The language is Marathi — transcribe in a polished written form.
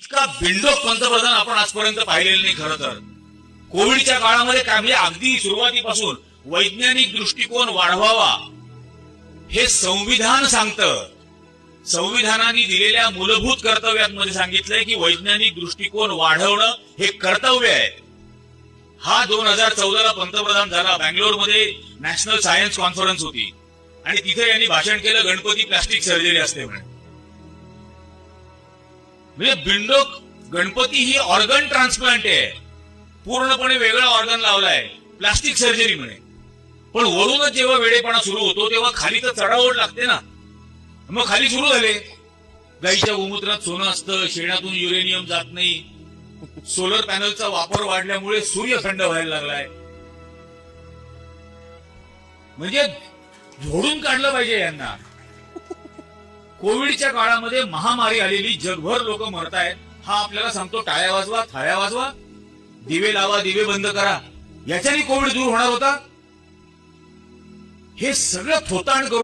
इतका बिंडोक पंतप्रधान आपण आजपर्यंत पाहिलेलं नाही. खरं तर कोविडच्या काळामध्ये काय म्हणजे अगदी सुरुवातीपासून वैज्ञानिक दृष्टिकोन वाढवावा हे संविधान सांगतं. संविधानाने दिलेल्या मूलभूत कर्तव्यांमध्ये सांगितलंय की वैज्ञानिक दृष्टिकोन वाढवणं हे कर्तव्य आहे. हा 2014ला पंतप्रधान झाला. बँगलोरमध्ये नॅशनल सायन्स कॉन्फरन्स होती आणि तिथे यांनी भाषण केलं, गणपती प्लास्टिक सर्जरी असते म्हणे. म्हणजे बिंडोक गणपती ही ऑर्गन ट्रान्सप्लांट आहे, पूर्णपणे वेगळा ऑर्गन लावलाय, प्लास्टिक सर्जरी म्हणे. पण वरूनच जेव्हा वेडेपणा सुरू होतो तेव्हा खाली तर चढाओढ लागते ना. मग खाली सुरू झाले, गाईच्या गोमूत्रात सोनं असतं, शेणातून युरेनियम जात नाही, सोलर पॅनलचा वापर वाढल्यामुळे सूर्य थंड व्हायला लागलाय. म्हणजे झोडून काढलं पाहिजे यांना. कोविडच्या काळामध्ये महामारी आलेली, जगभर लोक मरतायत, हा आपल्याला सांगतो टाळ्या वाजवा, थाळ्या वाजवा, दिवे लावा, दिवे बंद करा, याच्याने कोविड दूर होणार होता. हे सगळं थोतांड करून